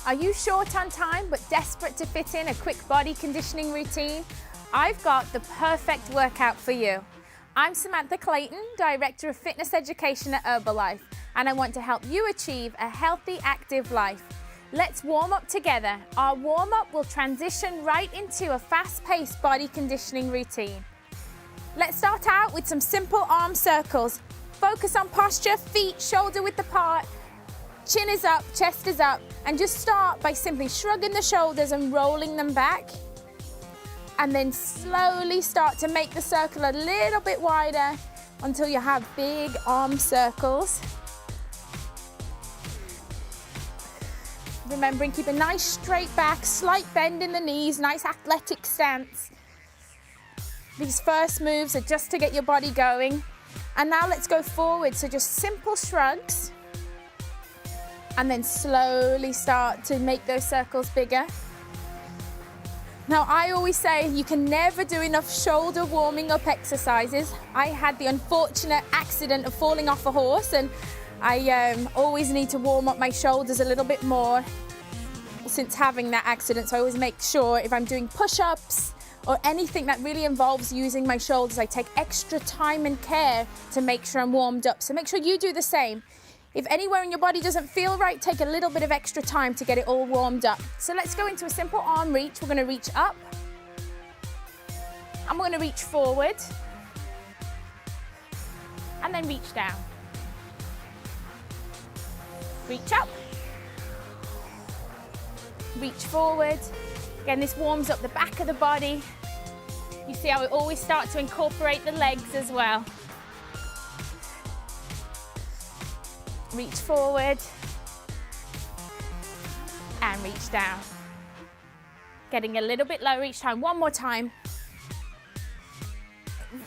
Are you short on time but desperate to fit in a quick body conditioning routine? I've got the perfect workout for you. I'm Samantha Clayton, Director of Fitness Education at Herbalife, and I want to help you achieve a healthy, active life. Let's warm up together. Our warm-up will transition right into a fast-paced body conditioning routine. Let's start out with some simple arm circles. Focus on posture, feet shoulder width apart, chin is up, chest is up, and just start by simply shrugging the shoulders and rolling them back. And then slowly start to make the circle a little bit wider until you have big arm circles. Remembering, keep a nice straight back, slight bend in the knees, nice athletic stance. These first moves are just to get your body going. And now let's go forward, so just simple shrugs. And then slowly start to make those circles bigger. Now, I always say you can never do enough shoulder warming up exercises. I had the unfortunate accident of falling off a horse, and I always need to warm up my shoulders a little bit more since having that accident. So I always make sure if I'm doing push-ups or anything that really involves using my shoulders, I take extra time and care to make sure I'm warmed up. So make sure you do the same. If anywhere in your body doesn't feel right, take a little bit of extra time to get it all warmed up. So let's go into a simple arm reach. We're going to reach up and we're going to reach forward and then reach down. Reach up, reach forward. Again, this warms up the back of the body. You see how we always start to incorporate the legs as well. Reach forward and reach down. Getting a little bit lower each time. One more time.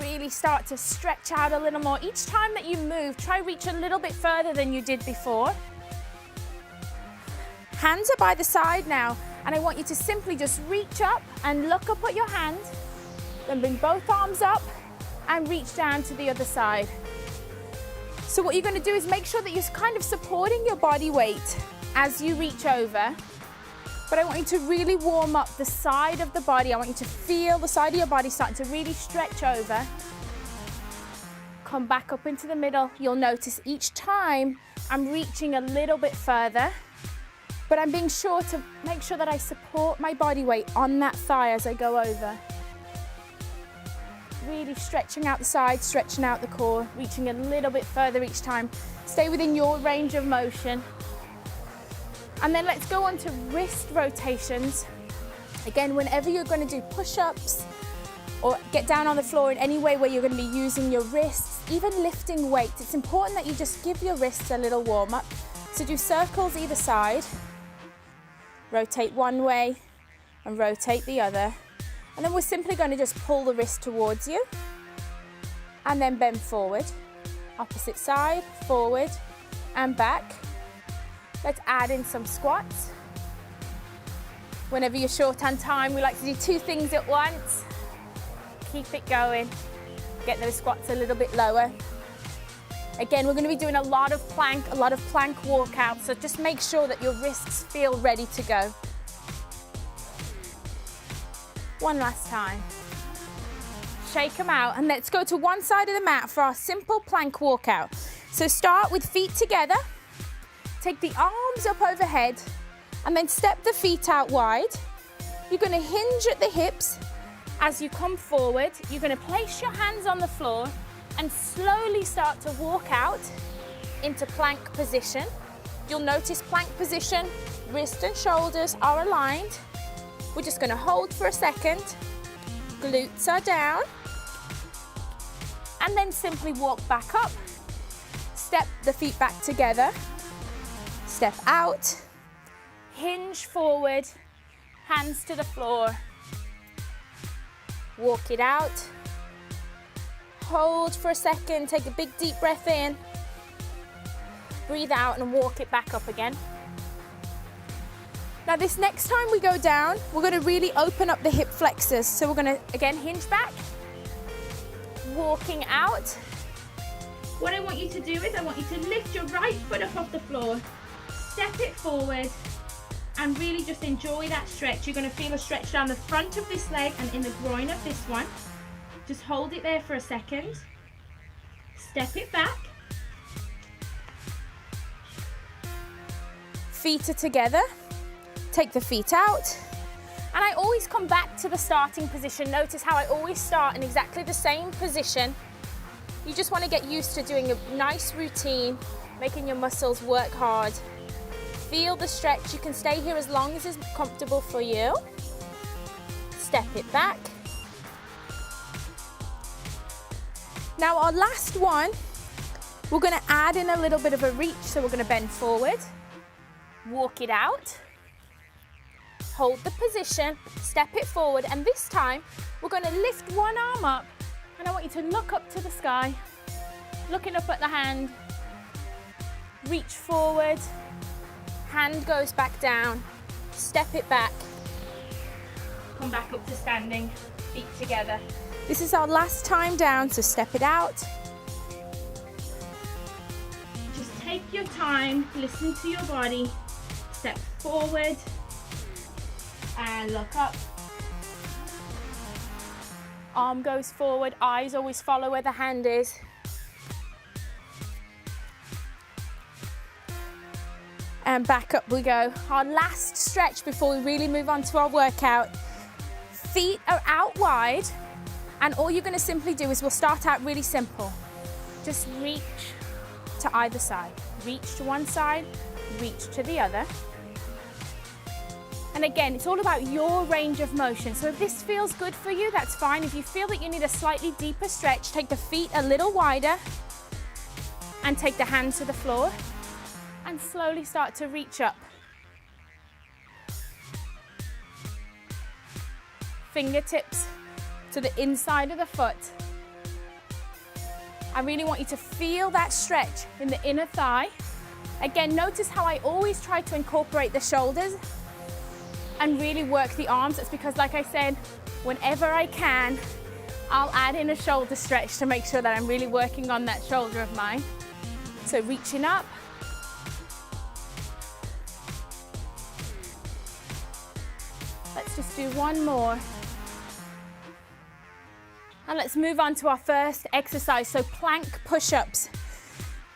Really start to stretch out a little more. Each time that you move, try reach a little bit further than you did before. Hands are by the side now, and I want you to simply just reach up and look up at your hand, then bring both arms up and reach down to the other side. So what you're going to do is make sure that you're kind of supporting your body weight as you reach over. But I want you to really warm up the side of the body. I want you to feel the side of your body starting to really stretch over. Come back up into the middle. You'll notice each time I'm reaching a little bit further, but I'm being sure to make sure that I support my body weight on that thigh as I go over. Really stretching out the side, stretching out the core, reaching a little bit further each time. Stay within your range of motion. And then let's go on to wrist rotations. Again, whenever you're going to do push-ups or get down on the floor in any way where you're going to be using your wrists, even lifting weights, it's important that you just give your wrists a little warm-up. So do circles either side. Rotate one way and rotate the other. And then we're simply going to just pull the wrist towards you and then bend forward. Opposite side, forward and back. Let's add in some squats. Whenever you're short on time, we like to do two things at once. Keep it going. Get those squats a little bit lower. Again, we're going to be doing a lot of plank walkouts, so just make sure that your wrists feel ready to go. One last time. Shake them out and let's go to one side of the mat for our simple plank walkout. So start with feet together. Take the arms up overhead and then step the feet out wide. You're going to hinge at the hips. As you come forward, you're going to place your hands on the floor and slowly start to walk out into plank position. You'll notice plank position, wrist and shoulders are aligned. We're just going to hold for a second. Glutes are down. And then simply walk back up. Step the feet back together. Step out. Hinge forward. Hands to the floor. Walk it out. Hold for a second. Take a big deep breath in. Breathe out and walk it back up again. Now this next time we go down, we're going to really open up the hip flexors. So we're going to, again, hinge back, walking out. What I want you to do is I want you to lift your right foot up off the floor, step it forward, and really just enjoy that stretch. You're going to feel a stretch down the front of this leg and in the groin of this one. Just hold it there for a second. Step it back. Feet are together. Take the feet out. And I always come back to the starting position. Notice how I always start in exactly the same position. You just want to get used to doing a nice routine, making your muscles work hard. Feel the stretch. You can stay here as long as is comfortable for you. Step it back. Now our last one, we're going to add in a little bit of a reach. So we're going to bend forward, walk it out, hold the position, step it forward, and this time we're going to lift one arm up, and I want you to look up to the sky, looking up at the hand, reach forward, hand goes back down, step it back, come back up to standing, feet together. This is our last time down, so step it out. Just take your time, listen to your body, step forward and look up. Arm goes forward, eyes always follow where the hand is. And back up we go. Our last stretch before we really move on to our workout. Feet are out wide, and all you're going to simply do is we'll start out really simple. Just reach to either side. Reach to one side, reach to the other. And again, it's all about your range of motion. So if this feels good for you, that's fine. If you feel that you need a slightly deeper stretch, take the feet a little wider and take the hands to the floor and slowly start to reach up. Fingertips to the inside of the foot. I really want you to feel that stretch in the inner thigh. Again, notice how I always try to incorporate the shoulders and really work the arms. It's because, like I said, whenever I can, I'll add in a shoulder stretch to make sure that I'm really working on that shoulder of mine. So reaching up. Let's just do one more. And let's move on to our first exercise. So plank push-ups.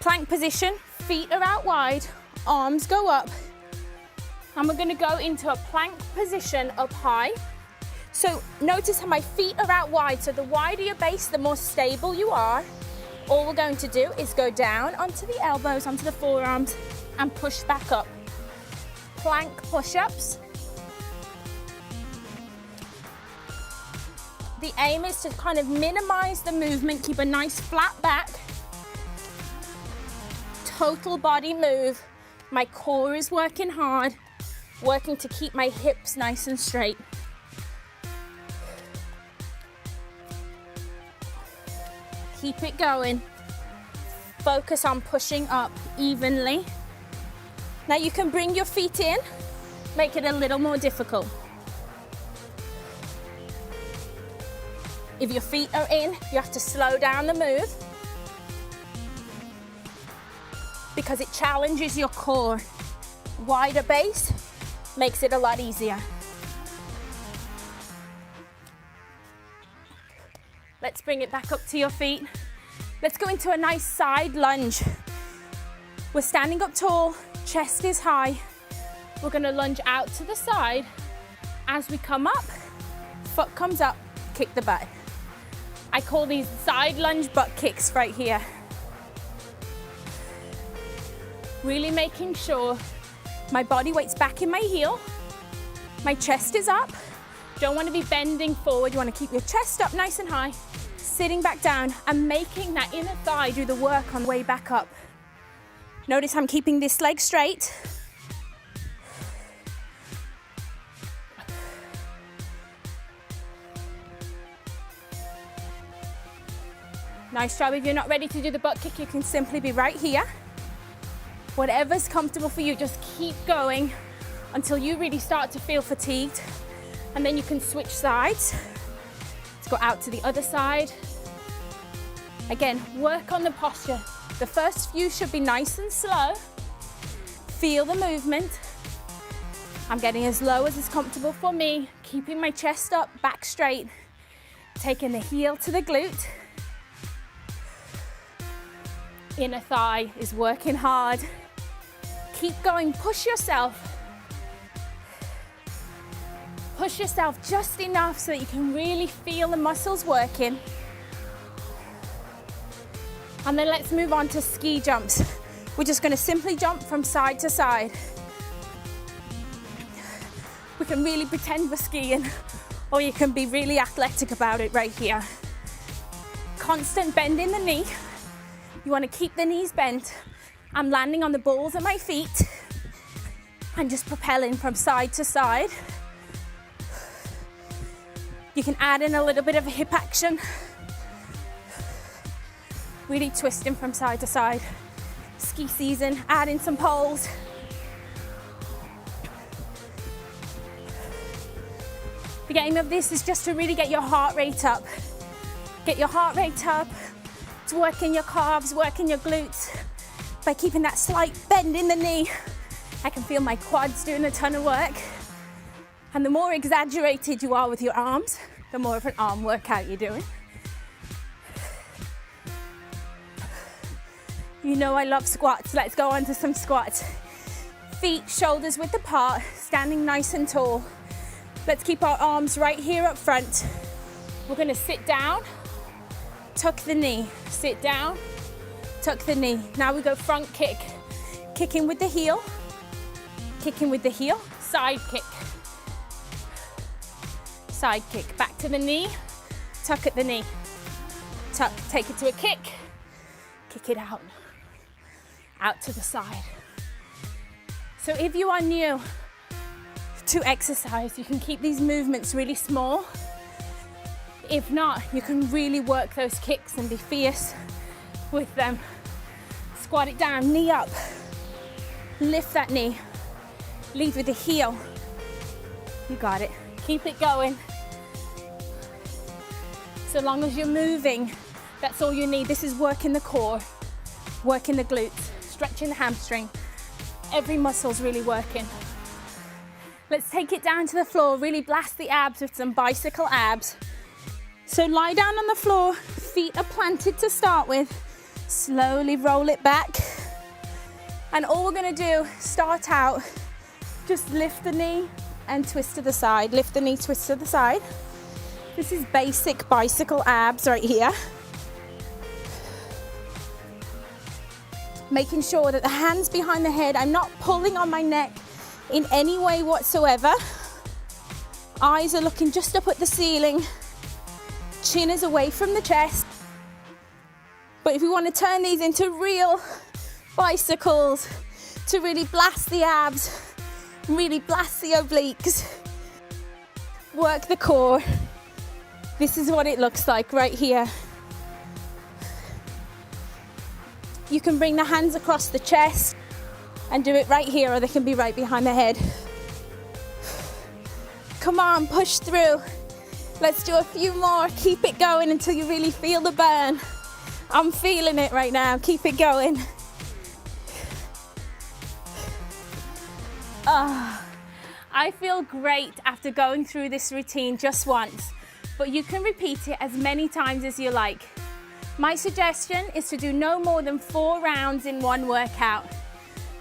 Plank position, feet are out wide, arms go up. And we're gonna go into a plank position up high. So notice how my feet are out wide. So the wider your base, the more stable you are. All we're going to do is go down onto the elbows, onto the forearms, and push back up. Plank push-ups. The aim is to kind of minimize the movement, keep a nice flat back. Total body move. My core is working hard, working to keep my hips nice and straight. Keep it going. Focus on pushing up evenly. Now you can bring your feet in, make it a little more difficult. If your feet are in, you have to slow down the move because it challenges your core. Wider base makes it a lot easier. Let's bring it back up to your feet. Let's go into a nice side lunge. We're standing up tall, chest is high. We're gonna lunge out to the side. As we come up, foot comes up, kick the butt. I call these side lunge butt kicks right here. Really making sure my body weight's back in my heel, my chest is up. Don't want to be bending forward. You want to keep your chest up nice and high, sitting back down and making that inner thigh do the work on the way back up. Notice I'm keeping this leg straight. Nice job. If you're not ready to do the butt kick, you can simply be right here. Whatever's comfortable for you, just keep going until you really start to feel fatigued. And then you can switch sides. Let's go out to the other side. Again, work on the posture. The first few should be nice and slow. Feel the movement. I'm getting as low as is comfortable for me, keeping my chest up, back straight, taking the heel to the glute. Inner thigh is working hard. Keep going, push yourself. Push yourself just enough so that you can really feel the muscles working. And then let's move on to ski jumps. We're just going to simply jump from side to side. We can really pretend we're skiing, or you can be really athletic about it right here. Constant bend in the knee. You want to keep the knees bent. I'm landing on the balls of my feet and just propelling from side to side. You can add in a little bit of a hip action. Really twisting from side to side. Ski season, add in some poles. The aim of this is just to really get your heart rate up. Get your heart rate up. It's working your calves, working your glutes. By keeping that slight bend in the knee, I can feel my quads doing a ton of work. And the more exaggerated you are with your arms, the more of an arm workout you're doing. You know I love squats. Let's go on to some squats. Feet, shoulders width apart, standing nice and tall. Let's keep our arms right here up front. We're gonna sit down, tuck the knee, sit down, tuck the knee. Now we go front kick. Kicking with the heel, kicking with the heel, side kick. Side kick, back to the knee, tuck at the knee. Tuck, take it to a kick, kick it out. Out to the side. So if you are new to exercise, you can keep these movements really small. If not, you can really work those kicks and be fierce with them. Squat it down, knee up. Lift that knee. Lead with the heel. You got it. Keep it going. So long as you're moving, that's all you need. This is working the core, working the glutes, stretching the hamstring. Every muscle's really working. Let's take it down to the floor, really blast the abs with some bicycle abs. So lie down on the floor, feet are planted to start with. Slowly roll it back. And all we're gonna do, start out, just lift the knee and twist to the side. Lift the knee, twist to the side. This is basic bicycle abs right here. Making sure that the hands behind the head, I'm not pulling on my neck in any way whatsoever. Eyes are looking just up at the ceiling. Chin is away from the chest. But if we want to turn these into real bicycles, to really blast the abs, really blast the obliques, work the core, this is what it looks like right here. You can bring the hands across the chest and do it right here, or they can be right behind the head. Come on, push through. Let's do a few more. Keep it going until you really feel the burn. I'm feeling it right now. Keep it going. I feel great after going through this routine just once, but you can repeat it as many times as you like. My suggestion is to do no more than 4 rounds in one workout.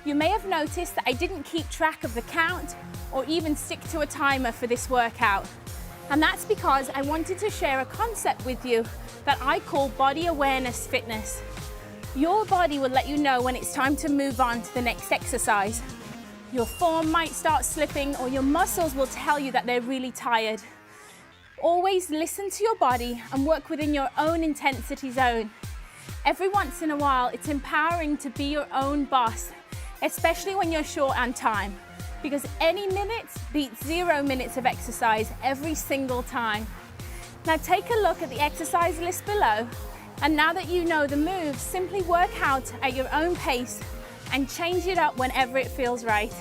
You may have noticed that I didn't keep track of the count or even stick to a timer for this workout. And that's because I wanted to share a concept with you that I call body awareness fitness. Your body will let you know when it's time to move on to the next exercise. Your form might start slipping, or your muscles will tell you that they're really tired. Always listen to your body and work within your own intensity zone. Every once in a while, it's empowering to be your own boss, especially when you're short on time, because any minutes beats 0 minutes of exercise every single time. Now take a look at the exercise list below, and now that you know the moves, simply work out at your own pace and change it up whenever it feels right.